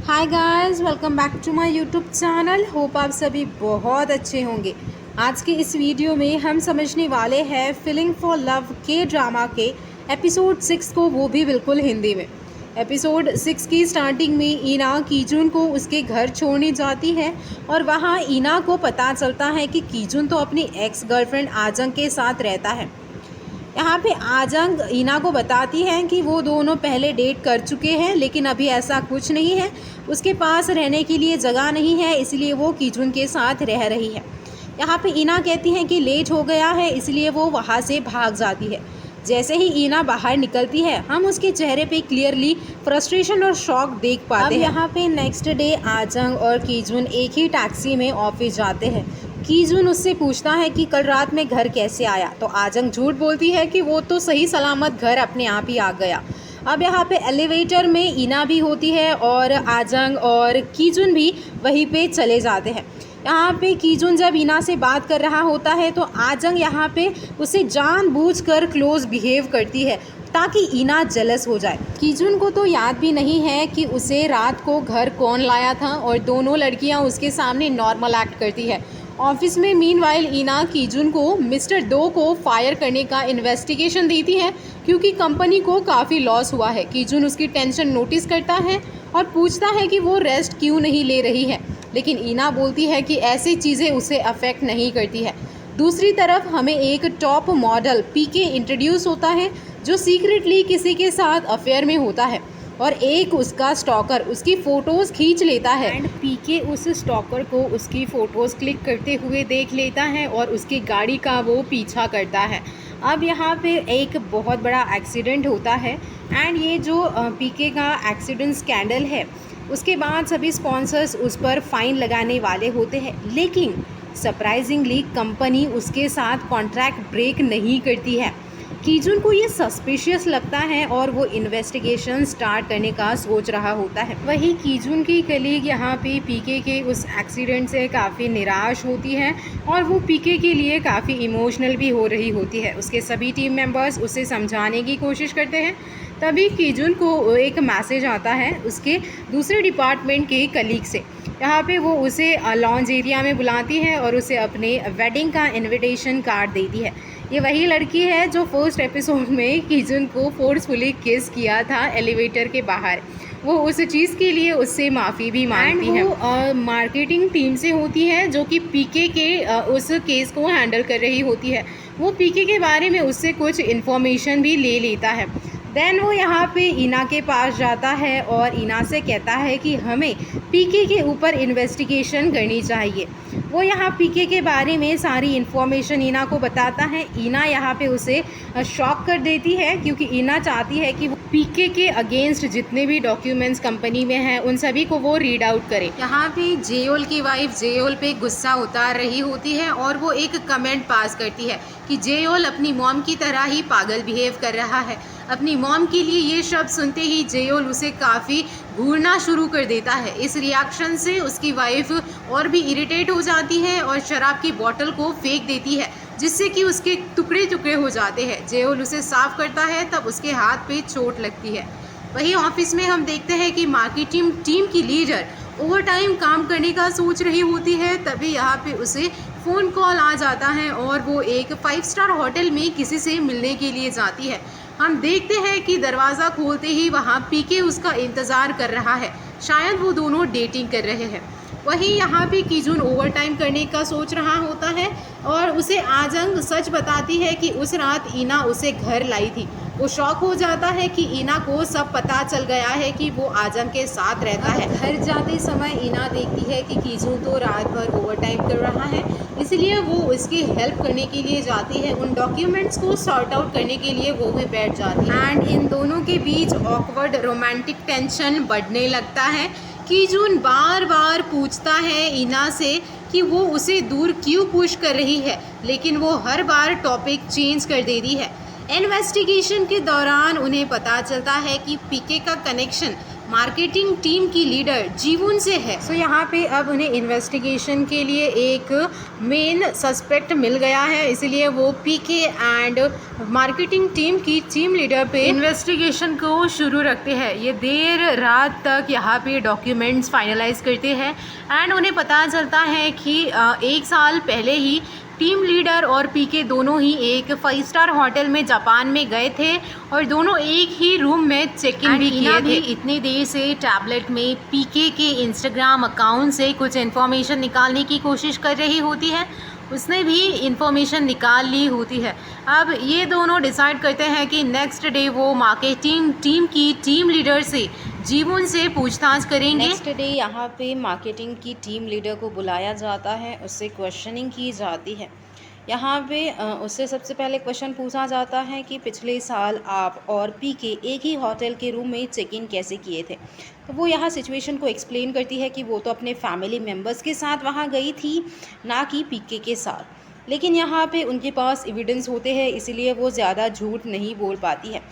Hi guys, welcome back to my YouTube channel. Hope आप सभी बहुत अच्छे होंगे। आज के इस वीडियो में हम समझने वाले हैं फीलिंग फॉर लव के ड्रामा के एपिसोड 6 को, वो भी बिल्कुल हिंदी में। एपिसोड 6 की स्टार्टिंग में ईना कीजुन को उसके घर छोड़ने जाती है और वहाँ ईना को पता चलता है कि कीजुन तो अपनी एक्स गर्लफ्रेंड आजंग के साथ रहता है। यहाँ पे आजंग ईना को बताती हैं कि वो दोनों पहले डेट कर चुके हैं, लेकिन अभी ऐसा कुछ नहीं है, उसके पास रहने के लिए जगह नहीं है, इसलिए वो कीजुन के साथ रह रही है। यहाँ पे ईना कहती हैं कि लेट हो गया है, इसलिए वो वहाँ से भाग जाती है। जैसे ही ईना बाहर निकलती है, हम उसके चेहरे पे क्लियरली फ्रस्ट्रेशन और शॉक देख पाते हैं। यहाँ पे नेक्स्ट डे आजंग और कीजुन एक ही टैक्सी में ऑफिस जाते हैं। कीजुन उससे पूछता है कि कल रात में घर कैसे आया, तो आजंग झूठ बोलती है कि वो तो सही सलामत घर अपने आप ही आ गया। अब यहाँ पे एलिवेटर में ईना भी होती है और आजंग और कीजुन भी वहीं पे चले जाते हैं। यहाँ पे कीजुन जब ईना से बात कर रहा होता है तो आजंग यहाँ पे उसे जानबूझकर क्लोज बिहेव करती है ताकि ईना जेलस हो जाए। कीजुन को तो याद भी नहीं है कि उसे रात को घर कौन लाया था और दोनों लड़कियाँ उसके सामने नॉर्मल एक्ट करती है। ऑफिस में मीनवाइल ईना कीजुन को मिस्टर दो को फायर करने का इन्वेस्टिगेशन देती है क्योंकि कंपनी को काफ़ी लॉस हुआ है। कीजुन उसकी टेंशन नोटिस करता है और पूछता है कि वो रेस्ट क्यों नहीं ले रही है, लेकिन ईना बोलती है कि ऐसी चीज़ें उसे अफेक्ट नहीं करती है। दूसरी तरफ हमें एक टॉप मॉडल पीके इंट्रोड्यूस होता है जो सीक्रेटली किसी के साथ अफेयर में होता है और एक उसका स्टॉकर उसकी फ़ोटोज़ खींच लेता है एंड पीके उस स्टॉकर को उसकी फ़ोटोज़ क्लिक करते हुए देख लेता है और उसकी गाड़ी का वो पीछा करता है। अब यहाँ पे एक बहुत बड़ा एक्सीडेंट होता है एंड ये जो पीके का एक्सीडेंट स्कैंडल है, उसके बाद सभी स्पॉन्सर्स उस पर फ़ाइन लगाने वाले होते हैं, लेकिन सरप्राइजिंगली कंपनी उसके साथ कॉन्ट्रैक्ट ब्रेक नहीं करती है। कीजुन को ये सस्पिशियस लगता है और वो इन्वेस्टिगेशन स्टार्ट करने का सोच रहा होता है। वही कीजुन की कलीग यहाँ पे पीके के उस एक्सीडेंट से काफ़ी निराश होती है और वो पीके के लिए काफ़ी इमोशनल भी हो रही होती है। उसके सभी टीम मेंबर्स उसे समझाने की कोशिश करते हैं, तभी कीजुन को एक मैसेज आता है उसके दूसरे डिपार्टमेंट के कलीग से। यहाँ पे वो उसे लॉन्ज एरिया में बुलाती है और उसे अपने वेडिंग का इनविटेशन कार्ड देती है। ये वही लड़की है जो फर्स्ट एपिसोड में कीजुन को फोर्सफुली किस किया था एलिवेटर के बाहर। वो उस चीज़ के लिए उससे माफ़ी भी मांगती है। वो मार्केटिंग टीम से होती है जो कि पीके के उस केस को हैंडल कर रही होती है। वो पीके के बारे में उससे कुछ इन्फॉर्मेशन भी ले लेता है। देन वो यहाँ पे ईना के पास जाता है और ईना से कहता है कि हमें पीके के ऊपर इन्वेस्टिगेशन करनी चाहिए। वो यहाँ पीके के बारे में सारी इन्फॉर्मेशन ईना को बताता है। ईना यहाँ पे उसे शॉक कर देती है क्योंकि ईना चाहती है कि वो पीके के अगेंस्ट जितने भी डॉक्यूमेंट्स कंपनी में हैं उन सभी को वो रीड आउट करे। यहाँ पे जेओल की वाइफ जेओल पे गुस्सा उतार रही होती है और वो एक कमेंट पास करती है कि जेओल अपनी मॉम की तरह ही पागल बिहेव कर रहा है। अपनी मॉम के लिए ये शब्द सुनते ही जेओल उसे काफ़ी घूरना शुरू कर देता है। इस रिएक्शन से उसकी वाइफ और भी इरिटेट हो जाती है और शराब की बोतल को फेंक देती है, जिससे कि उसके टुकड़े टुकड़े हो जाते हैं। जेओल उसे साफ करता है, तब उसके हाथ पे चोट लगती है। वहीं ऑफिस में हम देखते हैं कि मार्केटिंग टीम की लीडर ओवर टाइम काम करने का सोच रही होती है, तभी यहाँ पे उसे फ़ोन कॉल आ जाता है और वो एक 5 स्टार होटल में किसी से मिलने के लिए जाती है। हम देखते हैं कि दरवाज़ा खोलते ही वहाँ पीके उसका इंतज़ार कर रहा है, शायद वो दोनों डेटिंग कर रहे हैं। वहीं यहाँ पे कीजुन ओवर टाइम करने का सोच रहा होता है और उसे आजंग सच बताती है कि उस रात ईना उसे घर लाई थी। वो शॉक हो जाता है कि ईना को सब पता चल गया है कि वो आजंग के साथ रहता है। घर जाते समय ईना देखती है कि कीजुन तो रात भर ओवर टाइम कर रहा है, इसलिए वो उसकी हेल्प करने के लिए जाती है। उन डॉक्यूमेंट्स को सॉर्ट आउट करने के लिए वो भी बैठ जाती है एंड इन दोनों के बीच ऑकवर्ड रोमांटिक टेंशन बढ़ने लगता है। कीजुन बार बार पूछता है ईना से कि वो उसे दूर क्यों पुश कर रही है, लेकिन वो हर बार टॉपिक चेंज कर देती है। इन्वेस्टिगेशन के दौरान उन्हें पता चलता है कि पीके का कनेक्शन मार्केटिंग टीम की लीडर जीवुन से है। सो यहाँ पे अब उन्हें इन्वेस्टिगेशन के लिए एक मेन सस्पेक्ट मिल गया है, इसलिए वो पीके एंड मार्केटिंग टीम की टीम लीडर पे इन्वेस्टिगेशन को शुरू रखते हैं। ये देर रात तक यहाँ पे डॉक्यूमेंट्स फाइनलाइज करते हैं एंड उन्हें पता चलता है कि 1 साल पहले ही टीम लीडर और पीके दोनों ही एक 5 स्टार होटल में जापान में गए थे और दोनों एक ही रूम में चेक इन भी किए थे। इतनी देर से टैबलेट में पीके के इंस्टाग्राम अकाउंट से कुछ इन्फॉर्मेशन निकालने की कोशिश कर रही होती है, उसने भी इंफॉर्मेशन निकाल ली होती है। अब ये दोनों डिसाइड करते हैं कि नेक्स्ट डे वो मार्केटिंग टीम की टीम लीडर से जीवुन से पूछताछ करेंगे। नेक्स्ट डे यहाँ पे मार्केटिंग की टीम लीडर को बुलाया जाता है, उससे क्वेश्चनिंग की जाती है। यहाँ पे उससे सबसे पहले क्वेश्चन पूछा जाता है कि पिछले साल आप और पीके एक ही होटल के रूम में चेक इन कैसे किए थे। तो वो यहाँ सिचुएशन को एक्सप्लेन करती है कि वो तो अपने फैमिली मेम्बर्स के साथ वहाँ गई थी, ना कि पीके के साथ। लेकिन यहाँ पे उनके पास एविडेंस होते हैं, इसीलिए वो ज़्यादा झूठ नहीं बोल पाती है।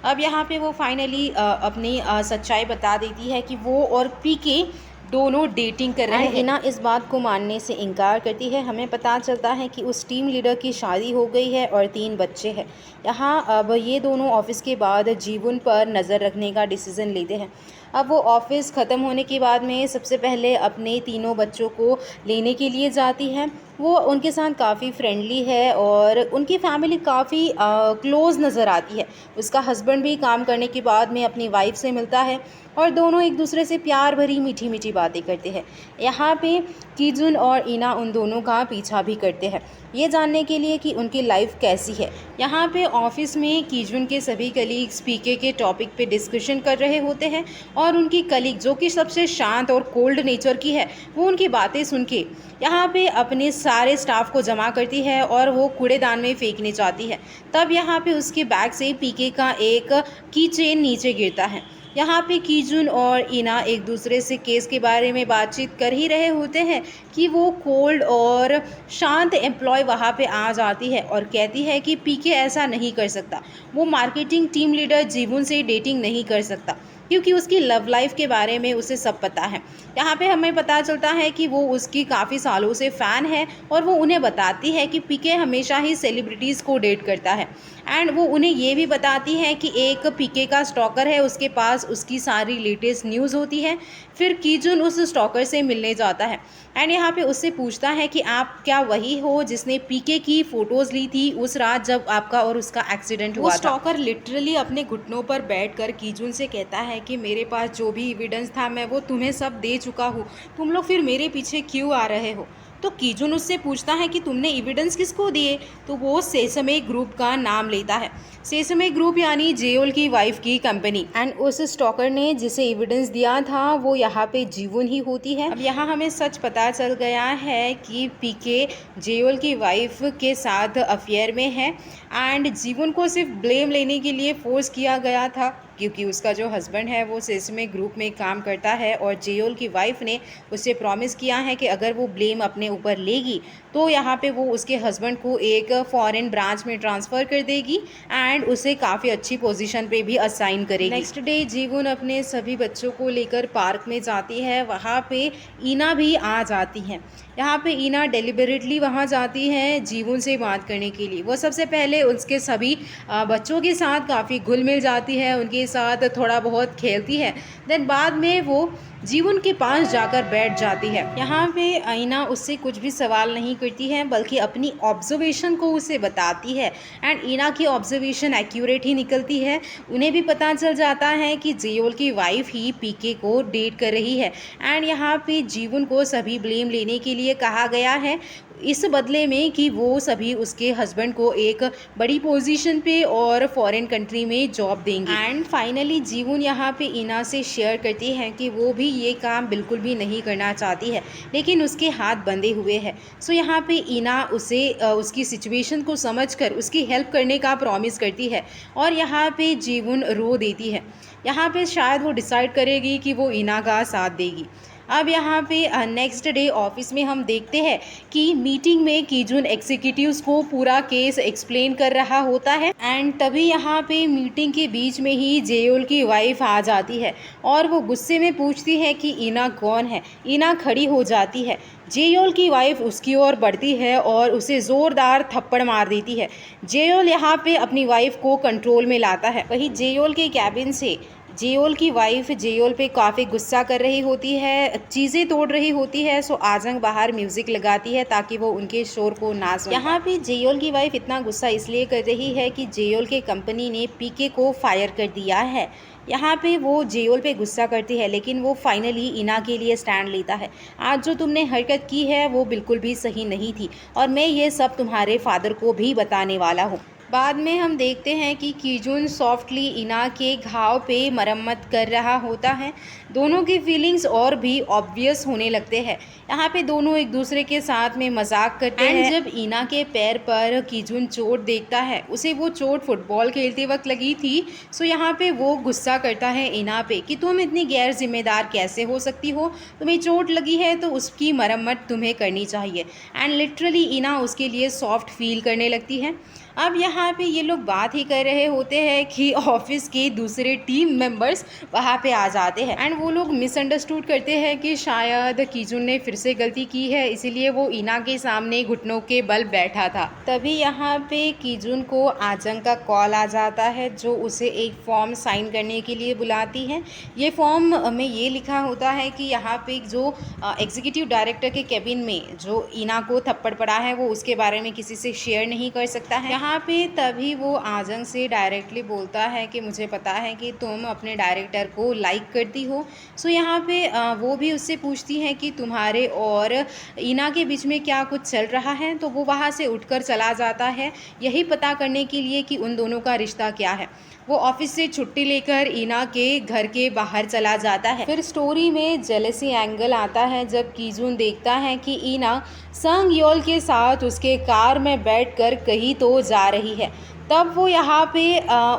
अब यहाँ पे वो फाइनली अपनी सच्चाई बता देती है कि वो और पीके दोनों डेटिंग कर रहे हैं। इना इस बात को मानने से इनकार करती है। हमें पता चलता है कि उस टीम लीडर की शादी हो गई है और 3 बच्चे हैं। यहाँ अब ये दोनों ऑफिस के बाद जीवुन पर नज़र रखने का डिसीज़न लेते हैं। अब वो ऑफिस ख़त्म होने के बाद में सबसे पहले अपने तीनों बच्चों को लेने के लिए जाती है। वो उनके साथ काफ़ी फ्रेंडली है और उनकी फैमिली काफ़ी क्लोज़ नज़र आती है। उसका हस्बैंड भी काम करने के बाद में अपनी वाइफ से मिलता है और दोनों एक दूसरे से प्यार भरी मीठी मीठी बातें करते हैं। यहाँ पे कीजुन और इना उन दोनों का पीछा भी करते हैं, ये जानने के लिए कि उनकी लाइफ कैसी है। यहाँ पे ऑफिस में कीजुन के सभी कलीग्स पीके के टॉपिक पे डिस्कशन कर रहे होते हैं और उनकी कलीग जो कि सबसे शांत और कोल्ड नेचर की है, वो उनकी बातें सुन के यहाँ पे अपने सारे स्टाफ को जमा करती है और वो कूड़ेदान में फेंकने जाती है। तब यहाँ पे उसके बैग से पीके का एक की चेन नीचे गिरता है। यहाँ पे कीजुन और इना एक दूसरे से केस के बारे में बातचीत कर ही रहे होते हैं कि वो कोल्ड और शांत एम्प्लॉय वहाँ पे आ जाती है और कहती है कि पीके ऐसा नहीं कर सकता, वो मार्केटिंग टीम लीडर जीवुन से डेटिंग नहीं कर सकता क्योंकि उसकी लव लाइफ के बारे में उसे सब पता है। यहाँ पे हमें पता चलता है कि वो उसकी काफ़ी सालों से फ़ैन है और वो उन्हें बताती है कि पीके हमेशा ही सेलिब्रिटीज़ को डेट करता है एंड वो उन्हें ये भी बताती है कि एक पीके का स्टॉकर है, उसके पास उसकी सारी लेटेस्ट न्यूज़ होती है। फिर कीजुन उस स्टॉकर से मिलने जाता है एंड यहाँ पे उससे पूछता है कि आप क्या वही हो जिसने पीके की फ़ोटोज़ ली थी उस रात जब आपका और उसका एक्सीडेंट हुआ था। स्टॉकर लिटरली अपने घुटनों पर बैठकर कीजुन से कहता है कि मेरे पास जो भी एविडेंस था मैं वो तुम्हें सब दे चुका हूँ, तुम लोग फिर मेरे पीछे क्यों आ रहे हो। तो कीजुन उससे पूछता है कि तुमने एविडेंस किसको दिए, तो वो सेसमे ग्रुप का नाम लेता है। सेसमे ग्रुप यानी जेओल की वाइफ की कंपनी एंड उस स्टॉकर ने जिसे एविडेंस दिया था वो यहाँ पे जीवुन ही होती है। अब यहाँ हमें सच पता चल गया है कि पीके जेओल की वाइफ के साथ अफेयर में है एंड जीवुन को सिर्फ ब्लेम लेने के लिए फोर्स किया गया था क्योंकि उसका जो हस्बैंड है वो सेसमे ग्रुप में काम करता है और जेओल की वाइफ ने उससे प्रॉमिस किया है कि अगर वो ब्लेम अपने ऊपर लेगी तो यहाँ पे वो उसके हस्बैंड को एक फॉरेन ब्रांच में ट्रांसफ़र कर देगी एंड उसे काफ़ी अच्छी पोजीशन पे भी असाइन करेगी। नेक्स्ट डे जीवुन अपने सभी बच्चों को लेकर पार्क में जाती है, वहाँ पे इना भी आ जाती है। यहाँ पे इना डेलिबरेटली वहाँ जाती है जीवुन से बात करने के लिए। वो सबसे पहले उसके सभी बच्चों के साथ काफ़ी घुल मिल जाती है, उनके साथ थोड़ा बहुत खेलती है, देन बाद में वो जीवुन के पास जाकर बैठ जाती है। यहाँ पे इना उससे कुछ भी सवाल नहीं करती है बल्कि अपनी ऑब्जर्वेशन को उसे बताती है एंड इना की ऑब्जर्वेशन एक्यूरेट ही निकलती है। उन्हें भी पता चल जाता है कि जेओल की वाइफ ही पीके को डेट कर रही है एंड यहाँ पे जीवुन को सभी ब्लेम लेने के लिए कहा गया है, इस बदले में कि वो सभी उसके हस्बैंड को एक बड़ी पोजीशन पे और फॉरेन कंट्री में जॉब देंगे। एंड फाइनली जीवुन यहाँ पे इना से शेयर करती है कि वो भी ये काम बिल्कुल भी नहीं करना चाहती है लेकिन उसके हाथ बंधे हुए हैं। सो यहाँ पे इना उसे उसकी सिचुएशन को समझकर उसकी हेल्प करने का प्रॉमिस करती है और यहाँ पे जीवुन रो देती है। यहाँ पे शायद वो डिसाइड करेगी कि वो इना का साथ देगी। अब यहाँ पे नेक्स्ट डे ऑफिस में हम देखते हैं कि मीटिंग में कीजुन एग्जीक्यूटिव्स को पूरा केस एक्सप्लेन कर रहा होता है एंड तभी यहाँ पे मीटिंग के बीच में ही जेयोल की वाइफ आ जाती है और वो गुस्से में पूछती है कि इना कौन है। इना खड़ी हो जाती है। जेयोल की वाइफ उसकी ओर बढ़ती है और उसे ज़ोरदार थप्पड़ मार देती है। जेयोल यहाँ पे अपनी वाइफ को कंट्रोल में लाता है। वहीं जेयोल के कैबिन से जेयोल की वाइफ जेयोल पे काफ़ी गुस्सा कर रही होती है, चीज़ें तोड़ रही होती है। सो आजंग बाहर म्यूज़िक लगाती है ताकि वो उनके शोर को ना सुने। यहाँ पे जेयोल की वाइफ इतना गुस्सा इसलिए कर रही है कि जेयोल के कंपनी ने पीके को फायर कर दिया है। यहाँ पे वो जेयोल पे गुस्सा करती है लेकिन वो फाइनली इना के लिए स्टैंड लेता है। आज जो तुमने हरकत की है वो बिल्कुल भी सही नहीं थी और मैं ये सब तुम्हारे फादर को भी बताने वाला हूँ। बाद में हम देखते हैं कि कीजुन सॉफ्टली इना के घाव पे मरम्मत कर रहा होता है। दोनों की फीलिंग्स और भी ऑब्वियस होने लगते हैं। यहाँ पे दोनों एक दूसरे के साथ में मजाक करते हैं। जब इना के पैर पर कीजुन चोट देखता है, उसे वो चोट फुटबॉल खेलते वक्त लगी थी। सो यहाँ पे वो गुस्सा करता है इना पे कि तुम इतनी गैर जिम्मेदार कैसे हो सकती हो, तुम्हें चोट लगी है तो उसकी मरम्मत तुम्हें करनी चाहिए। एंड लिटरली इना उसके लिए सॉफ्ट फील करने लगती है। अब यहाँ पे ये लोग बात ही कर रहे होते हैं कि ऑफिस के दूसरे टीम मेंबर्स वहाँ पे आ जाते हैं एंड वो लोग मिसअंडरस्टूड करते हैं कि शायद कीजुन ने फिर से गलती की है, इसीलिए वो इना के सामने घुटनों के बल बैठा था। तभी यहाँ पे कीजुन को आजंग का कॉल आ जाता है जो उसे एक फॉर्म साइन करने के लिए बुलाती है। ये फॉर्म में ये लिखा होता है कि यहाँ पे जो एग्जीक्यूटिव डायरेक्टर के केबिन में जो इना को थप्पड़ पड़ा है वो उसके बारे में किसी से शेयर नहीं कर सकता है। यहाँ पे तभी वो आजंग से डायरेक्टली बोलता है कि मुझे पता है कि तुम अपने डायरेक्टर को लाइक करती हो। सो यहाँ पे वो भी उससे पूछती है कि तुम्हारे और इना के बीच में क्या कुछ चल रहा है। तो वो वहाँ से उठकर चला जाता है यही पता करने के लिए कि उन दोनों का रिश्ता क्या है। वो ऑफिस से छुट्टी लेकर इना के घर के बाहर चला जाता है। फिर स्टोरी में जेलसी एंगल आता है जब कीजुन देखता है कि इना संग योल के साथ उसके कार में बैठकर कहीं तो जा रही है। तब वो यहाँ पे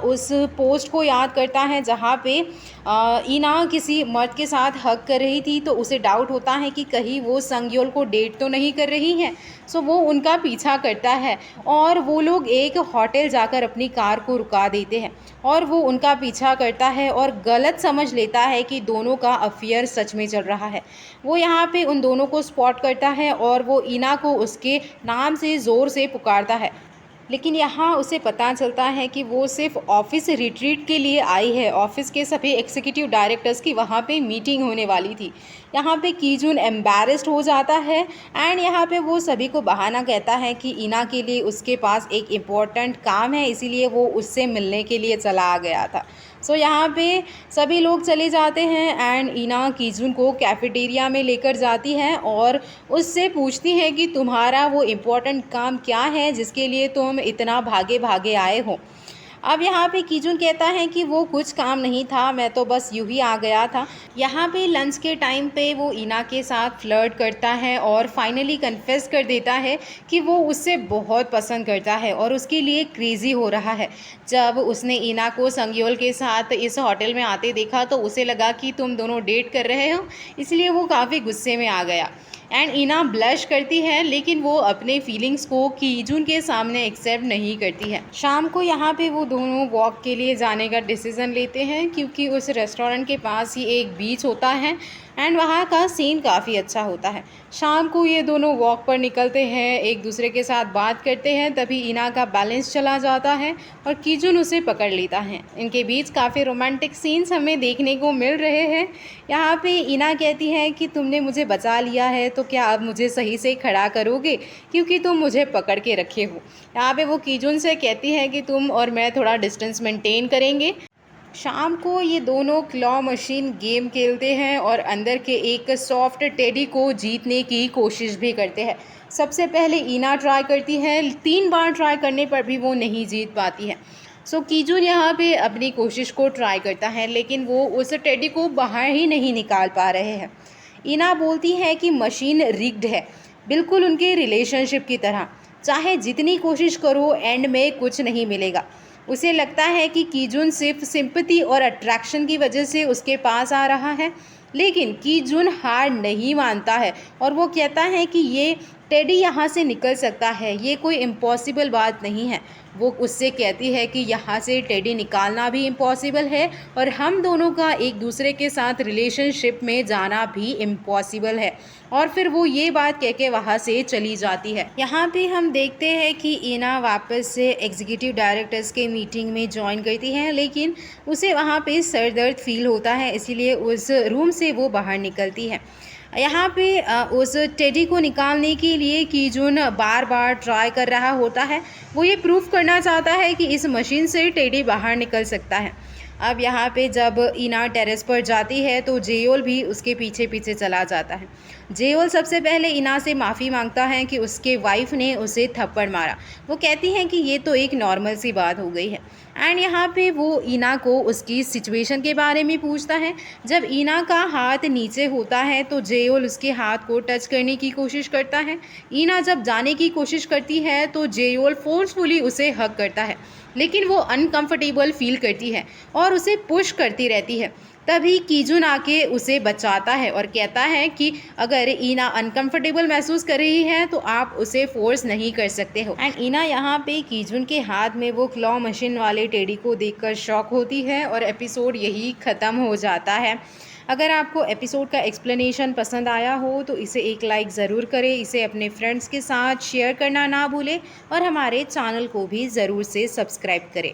उस पोस्ट को याद करता है जहाँ पे इना किसी मर्द के साथ हग कर रही थी। तो उसे डाउट होता है कि कहीं वो संगयोल को डेट तो नहीं कर रही है। सो वो उनका पीछा करता है और वो लोग एक होटल जाकर अपनी कार को रुका देते हैं और वो उनका पीछा करता है और गलत समझ लेता है कि दोनों का अफेयर सच में चल रहा है। वो यहाँ पे उन दोनों को स्पॉट करता है और वो इना को उसके नाम से ज़ोर से पुकारता है, लेकिन यहाँ उसे पता चलता है कि वो सिर्फ ऑफिस रिट्रीट के लिए आई है। ऑफिस के सभी एग्जीक्यूटिव डायरेक्टर्स की वहाँ पे मीटिंग होने वाली थी। यहाँ पे कीजुन एम्बैरेस्ड हो जाता है एंड यहाँ पे वो सभी को बहाना कहता है कि इना के लिए उसके पास एक इम्पॉर्टेंट काम है, इसीलिए वो उससे मिलने के लिए चला आ गया था। सो यहाँ पे सभी लोग चले जाते हैं एंड इना कीजुन को कैफेटेरिया में लेकर जाती है और उससे पूछती है कि तुम्हारा वो इम्पोर्टेंट काम क्या है जिसके लिए तुम इतना भागे भागे आए हो। अब यहाँ पे कीजुन कहता है कि वो कुछ काम नहीं था, मैं तो बस यूं ही आ गया था। यहाँ पे लंच के टाइम पे वो इना के साथ फ्लर्ट करता है और फाइनली कन्फेस कर देता है कि वो उससे बहुत पसंद करता है और उसके लिए क्रेज़ी हो रहा है। जब उसने इना को संगयोल के साथ इस होटल में आते देखा तो उसे लगा कि तुम दोनों डेट कर रहे हो, इसलिए वो काफ़ी गुस्से में आ गया एंड इना ब्लश करती है, लेकिन वो अपने फीलिंग्स को कीजुन के सामने एक्सेप्ट नहीं करती है। शाम को यहाँ पे वो दोनों वॉक के लिए जाने का डिसीज़न लेते हैं क्योंकि उस रेस्टोरेंट के पास ही एक बीच होता है एंड वहाँ का सीन काफ़ी अच्छा होता है। शाम को ये दोनों वॉक पर निकलते हैं, एक दूसरे के साथ बात करते हैं। तभी इना का बैलेंस चला जाता है और कीजुन उसे पकड़ लेता है। इनके बीच काफ़ी रोमांटिक सीन्स हमें देखने को मिल रहे हैं। यहाँ पे इना कहती है कि तुमने मुझे बचा लिया है तो क्या अब मुझे सही से खड़ा करोगे, क्योंकि तुम मुझे पकड़ के रखे हो। यहाँ पे वो कीजुन से कहती है कि तुम और मैं थोड़ा डिस्टेंस मेंटेन करेंगे। शाम को ये दोनों क्लॉ मशीन गेम खेलते हैं और अंदर के एक सॉफ्ट टेडी को जीतने की कोशिश भी करते हैं। सबसे पहले इना ट्राई करती है, 3 बार ट्राई करने पर भी वो नहीं जीत पाती है। सो कीजुन यहाँ पे अपनी कोशिश को ट्राई करता है, लेकिन वो उस टेडी को बाहर ही नहीं निकाल पा रहे हैं। इना बोलती है कि मशीन रिग्ड है, बिल्कुल उनके रिलेशनशिप की तरह, चाहे जितनी कोशिश करो एंड में कुछ नहीं मिलेगा। उसे लगता है कि कीजुन सिर्फ सिंपैथी और अट्रैक्शन की वजह से उसके पास आ रहा है लेकिन कीजुन हार नहीं मानता है और वो कहता है कि ये टेडी यहाँ से निकल सकता है, ये कोई इम्पॉसिबल बात नहीं है। वो उससे कहती है कि यहाँ से टेडी निकालना भी इम्पॉसिबल है और हम दोनों का एक दूसरे के साथ रिलेशनशिप में जाना भी इम्पॉसिबल है। और फिर वो ये बात कह के वहाँ से चली जाती है। यहाँ पे हम देखते हैं कि ईना वापस से एग्जीक्यूटिव डायरेक्टर्स के मीटिंग में ज्वाइन करती है, लेकिन उसे वहाँ पे सर दर्द फील होता है, इसीलिए उस रूम से वो बाहर निकलती है। यहाँ पे उस टेडी को निकालने के लिए कीजुन बार बार ट्राई कर रहा होता है। वो ये प्रूफ करना चाहता है कि इस मशीन से टेडी बाहर निकल सकता है। अब यहाँ पे जब ईना टेरेस पर जाती है तो जेओल भी उसके पीछे पीछे चला जाता है। जेओल सबसे पहले ईना से माफ़ी मांगता है कि उसके वाइफ ने उसे थप्पड़ मारा। वो कहती हैं कि ये तो एक नॉर्मल सी बात हो गई है। एंड यहाँ पे वो ईना को उसकी सिचुएशन के बारे में पूछता है। जब ईना का हाथ नीचे होता है तो जेओल उसके हाथ को टच करने की कोशिश करता है। ईना जब जाने की कोशिश करती है तो जेओल फोर्सफुली उसे हग करता है, लेकिन वो अनकंफर्टेबल फील करती है और उसे पुश करती रहती है। तभी कीजुन आके उसे बचाता है और कहता है कि अगर ईना अनकंफर्टेबल महसूस कर रही है तो आप उसे फोर्स नहीं कर सकते हो। एंड ईना यहाँ पे कीजुन के हाथ में वो क्लॉ मशीन वाले टेडी को देखकर शॉक होती है और एपिसोड यही ख़त्म हो जाता है। अगर आपको एपिसोड का एक्सप्लेनेशन पसंद आया हो तो इसे एक लाइक ज़रूर करें, इसे अपने फ्रेंड्स के साथ शेयर करना ना भूलें और हमारे चैनल को भी ज़रूर से सब्सक्राइब करें।